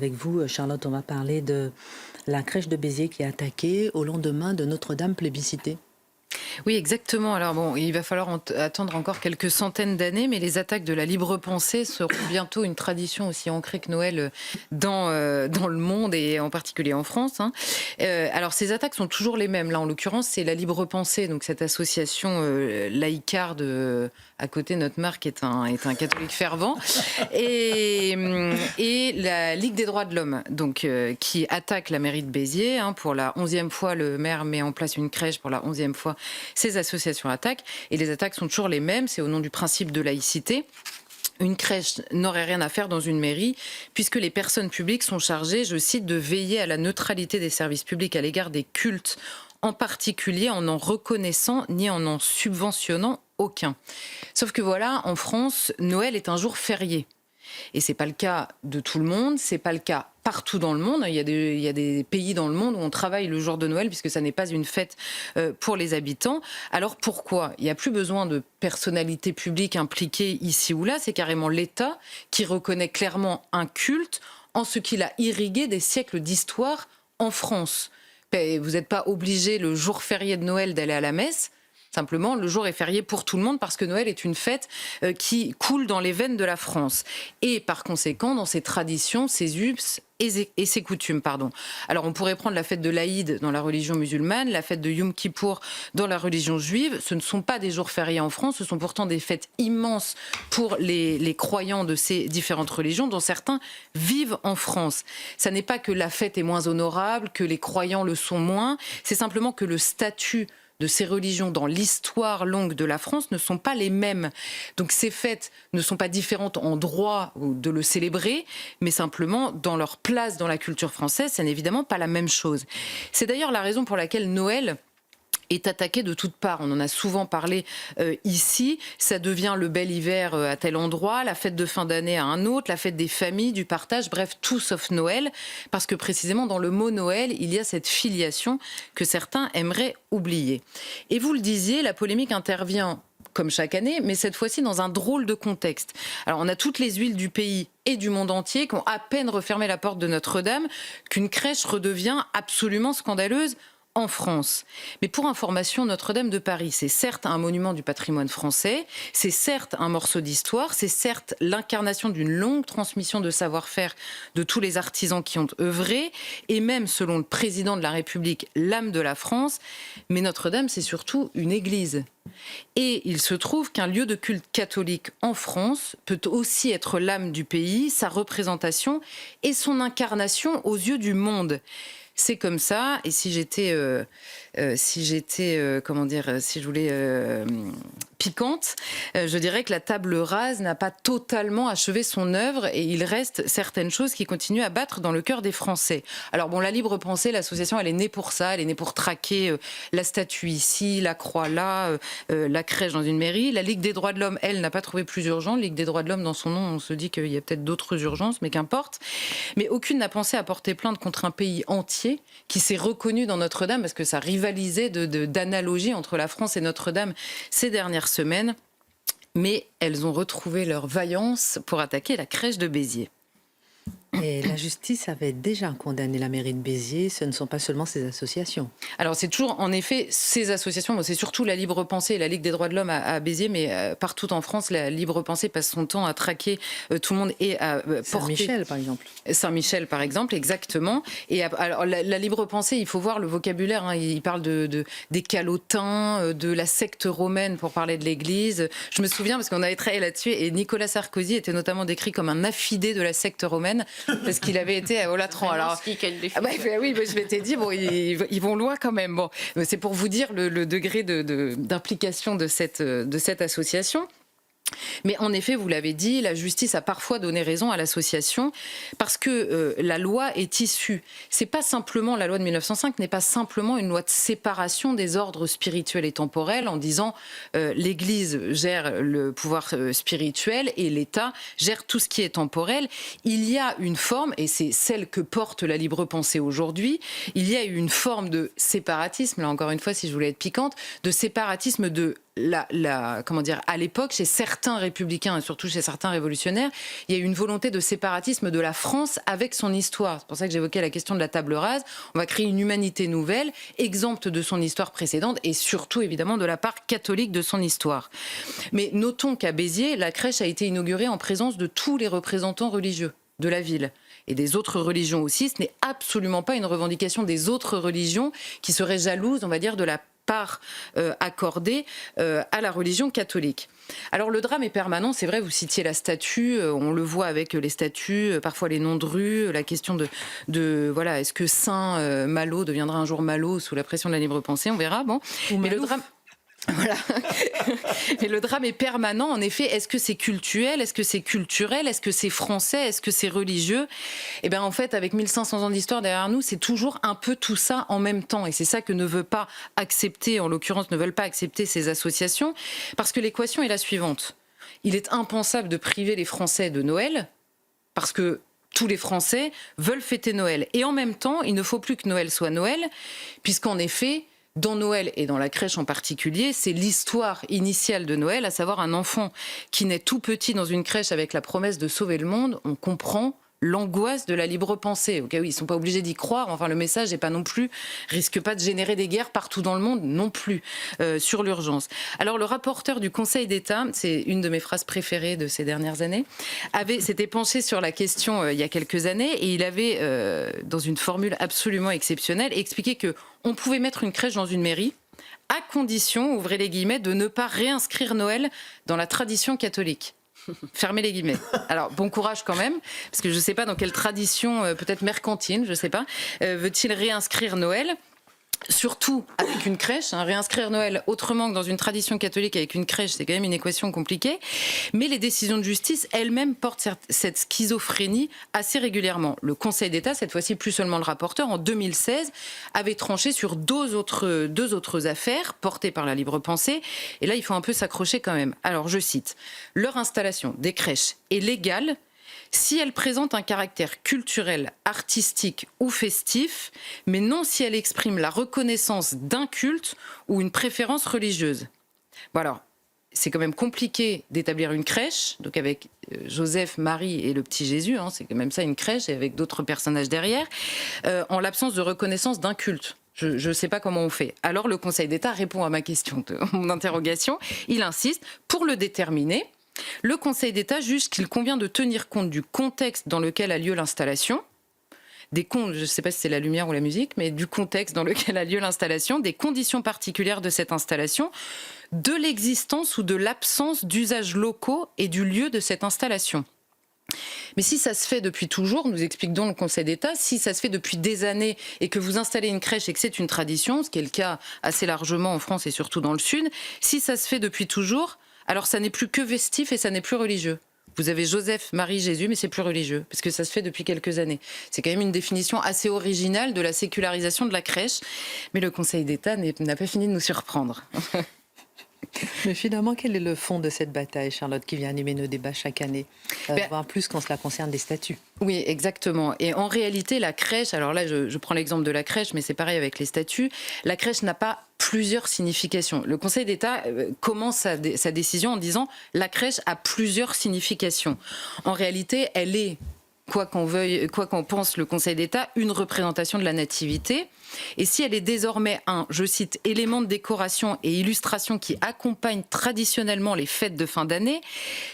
avec vous, Charlotte, on va parler de la crèche de Béziers qui est attaquée au lendemain de Notre-Dame plébiscitée. Oui, exactement. Alors bon, il va falloir attendre encore quelques centaines d'années, mais les attaques de la libre pensée seront bientôt une tradition aussi ancrée que Noël dans le monde et en particulier en France. Hein. Alors ces attaques sont toujours les mêmes. Là, en l'occurrence, c'est la libre pensée, donc cette association laïcarde à côté. Notre Marc est un catholique fervent et la Ligue des droits de l'homme, donc qui attaque la mairie de Béziers. Hein, pour la 11e fois, le maire met en place une crèche pour la 11e fois. Ces associations attaquent, et les attaques sont toujours les mêmes, c'est au nom du principe de laïcité. Une crèche n'aurait rien à faire dans une mairie, puisque les personnes publiques sont chargées, je cite, de veiller à la neutralité des services publics à l'égard des cultes, en particulier en n'en reconnaissant ni en n'en subventionnant aucun. Sauf que voilà, en France, Noël est un jour férié. Et c'est pas le cas de tout le monde, c'est pas le cas partout dans le monde. Il y a des pays dans le monde où on travaille le jour de Noël puisque ça n'est pas une fête pour les habitants. Alors pourquoi ? Il n'y a plus besoin de personnalités publiques impliquées ici ou là, c'est carrément l'État qui reconnaît clairement un culte en ce qu'il a irrigué des siècles d'histoire en France. Vous n'êtes pas obligé le jour férié de Noël d'aller à la messe. Simplement, le jour est férié pour tout le monde parce que Noël est une fête qui coule dans les veines de la France. Et par conséquent, dans ses traditions, ses us et ses coutumes. Alors, on pourrait prendre la fête de l'Aïd dans la religion musulmane, la fête de Yom Kippour dans la religion juive. Ce ne sont pas des jours fériés en France, ce sont pourtant des fêtes immenses pour les croyants de ces différentes religions, dont certains vivent en France. Ça n'est pas que la fête est moins honorable, que les croyants le sont moins, c'est simplement que le statut de ces religions dans l'histoire longue de la France ne sont pas les mêmes. Donc ces fêtes ne sont pas différentes en droit de le célébrer, mais simplement dans leur place dans la culture française, c'est évidemment pas la même chose. C'est d'ailleurs la raison pour laquelle Noël est attaqué de toutes parts. On en a souvent parlé ici. Ça devient le bel hiver à tel endroit, la fête de fin d'année à un autre, la fête des familles, du partage, bref, tout sauf Noël. Parce que précisément dans le mot Noël, il y a cette filiation que certains aimeraient oublier. Et vous le disiez, la polémique intervient comme chaque année, mais cette fois-ci dans un drôle de contexte. Alors on a toutes les huiles du pays et du monde entier qui ont à peine refermé la porte de Notre-Dame qu'une crèche redevient absolument scandaleuse en France. Mais pour information, Notre-Dame de Paris, c'est certes un monument du patrimoine français, c'est certes un morceau d'histoire, c'est certes l'incarnation d'une longue transmission de savoir-faire de tous les artisans qui ont œuvré, et même, selon le président de la République, l'âme de la France. Mais Notre-Dame, c'est surtout une église. Et il se trouve qu'un lieu de culte catholique en France peut aussi être l'âme du pays, sa représentation et son incarnation aux yeux du monde. C'est comme ça, et si je voulais piquante, je dirais que la table rase n'a pas totalement achevé son œuvre et il reste certaines choses qui continuent à battre dans le cœur des Français. Alors bon, la libre pensée, l'association, elle est née pour ça, elle est née pour traquer la statue ici, la croix là, la crèche dans une mairie. La Ligue des droits de l'homme, elle, n'a pas trouvé plus urgent. Ligue des droits de l'homme, dans son nom, on se dit qu'il y a peut-être d'autres urgences, mais qu'importe. Mais aucune n'a pensé à porter plainte contre un pays entier qui s'est reconnu dans Notre-Dame, parce que ça rivalisait d'analogie entre la France et Notre-Dame ces dernières semaines. Mais elles ont retrouvé leur vaillance pour attaquer la crèche de Béziers. Et la justice avait déjà condamné la mairie de Béziers, ce ne sont pas seulement ces associations. Alors c'est toujours, en effet, ces associations, c'est surtout la Libre Pensée et la Ligue des droits de l'homme à Béziers, mais partout en France, la Libre Pensée passe son temps à traquer tout le monde et à porter... Saint-Michel, par exemple. Saint-Michel, par exemple, exactement. Et alors, la Libre Pensée, il faut voir le vocabulaire, hein, il parle des calotins, de la secte romaine, pour parler de l'Église. Je me souviens, parce qu'on avait travaillé là-dessus, et Nicolas Sarkozy était notamment décrit comme un affidé de la secte romaine, parce qu'il avait été à Olatran. Alors, oui, je m'étais dit, bon, ils vont loin quand même. Bon, c'est pour vous dire le degré d'implication de cette association. Mais en effet, vous l'avez dit, la justice a parfois donné raison à l'association parce que la loi est issue. C'est pas simplement, la loi de 1905 n'est pas simplement une loi de séparation des ordres spirituels et temporels en disant l'Église gère le pouvoir spirituel et l'État gère tout ce qui est temporel. Il y a une forme, et c'est celle que porte la libre pensée aujourd'hui, il y a une forme de séparatisme, là encore une fois si je voulais être piquante, de séparatisme de comment dire, à l'époque, chez certains républicains et surtout chez certains révolutionnaires, il y a eu une volonté de séparatisme de la France avec son histoire. C'est pour ça que j'évoquais la question de la table rase. On va créer une humanité nouvelle, exempte de son histoire précédente et surtout, évidemment, de la part catholique de son histoire. Mais notons qu'à Béziers, la crèche a été inaugurée en présence de tous les représentants religieux de la ville et des autres religions aussi. Ce n'est absolument pas une revendication des autres religions qui seraient jalouses, on va dire, de la part accordée à la religion catholique. Alors le drame est permanent, c'est vrai, vous citiez la statue, on le voit avec les statues, parfois les noms de rues, la question de voilà, est-ce que Saint Malo deviendra un jour Malo sous la pression de la libre pensée, on verra. Bon, mais le drame... Voilà. Mais le drame est permanent, en effet. Est-ce que c'est cultuel? Est-ce que c'est culturel? Est-ce que c'est français? Est-ce que c'est religieux? Eh bien, en fait, avec 1500 ans d'histoire derrière nous, c'est toujours un peu tout ça en même temps. Et c'est ça que ne veut pas accepter, en l'occurrence, ne veulent pas accepter ces associations. Parce que l'équation est la suivante. Il est impensable de priver les Français de Noël, parce que tous les Français veulent fêter Noël. Et en même temps, il ne faut plus que Noël soit Noël, puisqu'en effet, dans Noël et dans la crèche en particulier, c'est l'histoire initiale de Noël, à savoir un enfant qui naît tout petit dans une crèche avec la promesse de sauver le monde. On comprend l'angoisse de la libre pensée. Ok, oui, ils ne sont pas obligés d'y croire. Enfin, le message n'est pas non plus, risque pas de générer des guerres partout dans le monde non plus sur l'urgence. Alors, le rapporteur du Conseil d'État, c'est une de mes phrases préférées de ces dernières années, s'était penché sur la question il y a quelques années et il avait, dans une formule absolument exceptionnelle, expliqué que on pouvait mettre une crèche dans une mairie à condition, ouvrez les guillemets, de ne pas réinscrire Noël dans la tradition catholique. Fermez les guillemets. Alors, bon courage quand même, parce que je ne sais pas dans quelle tradition, peut-être mercantile, je ne sais pas, veut-il réinscrire Noël ? Surtout avec une crèche, réinscrire Noël autrement que dans une tradition catholique avec une crèche, c'est quand même une équation compliquée. Mais les décisions de justice elles-mêmes portent cette schizophrénie assez régulièrement. Le Conseil d'État, cette fois-ci plus seulement le rapporteur, en 2016, avait tranché sur deux autres affaires portées par la libre pensée. Et là, il faut un peu s'accrocher quand même. Alors, je cite, « Leur installation des crèches est légale si elle présente un caractère culturel, artistique ou festif, mais non si elle exprime la reconnaissance d'un culte ou une préférence religieuse. » Bon alors, c'est quand même compliqué d'établir une crèche, donc avec Joseph, Marie et le petit Jésus, c'est quand même ça une crèche, et avec d'autres personnages derrière, en l'absence de reconnaissance d'un culte. Je ne sais pas comment on fait. Alors le Conseil d'État répond à ma question, mon interrogation. Il insiste, pour le déterminer, le Conseil d'État juge qu'il convient de tenir compte du contexte dans lequel a lieu l'installation, je ne sais pas si c'est la lumière ou la musique, mais du contexte dans lequel a lieu l'installation, des conditions particulières de cette installation, de l'existence ou de l'absence d'usages locaux et du lieu de cette installation. Mais si ça se fait depuis toujours, nous explique donc le Conseil d'État, si ça se fait depuis des années et que vous installez une crèche et que c'est une tradition, ce qui est le cas assez largement en France et surtout dans le Sud, si ça se fait depuis toujours, alors ça n'est plus que vestif et ça n'est plus religieux. Vous avez Joseph, Marie, Jésus, mais c'est plus religieux, parce que ça se fait depuis quelques années. C'est quand même une définition assez originale de la sécularisation de la crèche, mais le Conseil d'État n'a pas fini de nous surprendre. Mais finalement, quel est le fond de cette bataille, Charlotte, qui vient animer nos débats chaque année, voire plus quand cela concerne des statuts? Oui, exactement. Et en réalité, la crèche, alors là, je prends l'exemple de la crèche, mais c'est pareil avec les statuts, la crèche n'a pas plusieurs significations. Le Conseil d'État commence sa décision en disant « la crèche a plusieurs significations ». En réalité, elle est, quoi qu'on pense le Conseil d'État, une représentation de la nativité. Et si elle est désormais je cite, élément de décoration et illustration qui accompagnent traditionnellement les fêtes de fin d'année,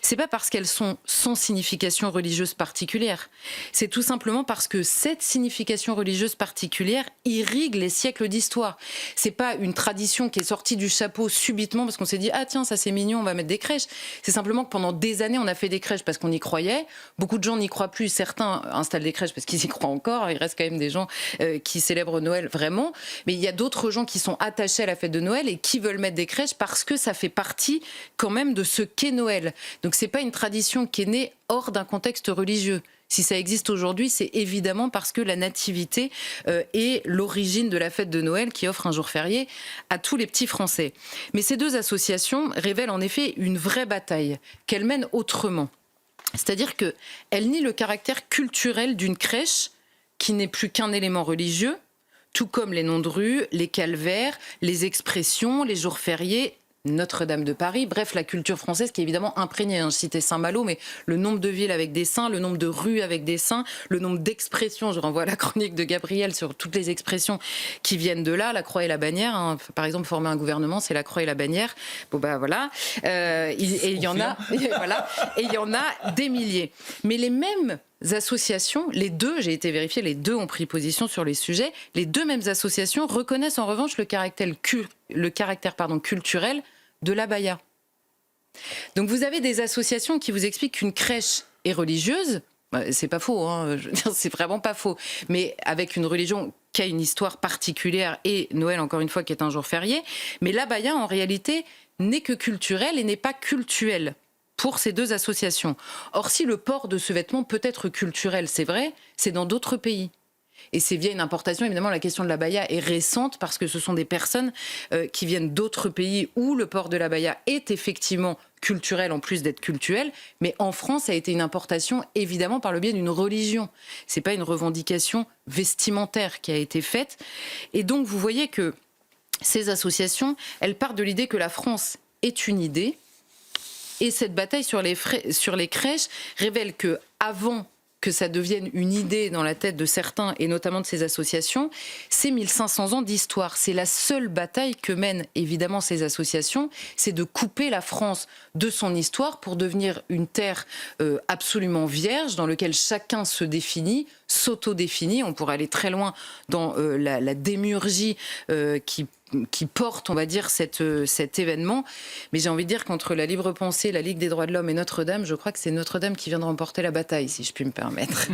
c'est pas parce qu'elles sont sans signification religieuse particulière. C'est tout simplement parce que cette signification religieuse particulière irrigue les siècles d'histoire. C'est pas une tradition qui est sortie du chapeau subitement parce qu'on s'est dit « Ah tiens, ça c'est mignon, on va mettre des crèches ». C'est simplement que pendant des années, on a fait des crèches parce qu'on y croyait. Beaucoup de gens n'y croient plus. Certains installent des crèches parce qu'ils y croient encore. Il reste quand même des gens qui célèbrent Noël vraiment, mais il y a d'autres gens qui sont attachés à la fête de Noël et qui veulent mettre des crèches parce que ça fait partie quand même de ce qu'est Noël. Donc c'est pas une tradition qui est née hors d'un contexte religieux. Si ça existe aujourd'hui, c'est évidemment parce que la nativité est l'origine de la fête de Noël qui offre un jour férié à tous les petits Français. Mais ces deux associations révèlent en effet une vraie bataille qu'elles mènent autrement. C'est-à-dire qu'elles nient le caractère culturel d'une crèche qui n'est plus qu'un élément religieux, tout comme les noms de rue, les calvaires, les expressions, les jours fériés, Notre-Dame de Paris, bref, la culture française qui est évidemment imprégnée. Je citais Saint-Malo, mais le nombre de villes avec des saints, le nombre de rues avec des saints, le nombre d'expressions, je renvoie à la chronique de Gabriel sur toutes les expressions qui viennent de là, la croix et la bannière. Par exemple, former un gouvernement, c'est la croix et la bannière. Bon, voilà. Et il y en a, voilà, et il y en a des milliers. Mais les mêmes associations, les deux, j'ai été vérifiée, les deux ont pris position sur les sujets, les deux mêmes associations reconnaissent en revanche le caractère culturel de l'abaya. Donc vous avez des associations qui vous expliquent qu'une crèche est religieuse, c'est pas faux, je veux dire, c'est vraiment pas faux, mais avec une religion qui a une histoire particulière et Noël encore une fois qui est un jour férié, mais l'abaya en réalité n'est que culturel et n'est pas cultuel pour ces deux associations. Or, si le port de ce vêtement peut être culturel, c'est vrai, c'est dans d'autres pays. Et c'est via une importation, évidemment, la question de l'abaya est récente parce que ce sont des personnes qui viennent d'autres pays où le port de l'abaya est effectivement culturel en plus d'être cultuel. Mais en France, ça a été une importation, évidemment, par le biais d'une religion. C'est pas une revendication vestimentaire qui a été faite. Et donc, vous voyez que ces associations, elles partent de l'idée que la France est une idée. Et cette bataille sur les crèches révèle que, avant que ça devienne une idée dans la tête de certains, et notamment de ces associations, c'est 1500 ans d'histoire. C'est la seule bataille que mènent évidemment ces associations, c'est de couper la France de son histoire pour devenir une terre absolument vierge, dans laquelle chacun se définit, s'auto-définit. On pourrait aller très loin dans la démiurgie qui porte, on va dire, cet événement. Mais j'ai envie de dire qu'entre la Libre Pensée, la Ligue des droits de l'homme et Notre-Dame, je crois que c'est Notre-Dame qui vient de remporter la bataille, si je puis me permettre.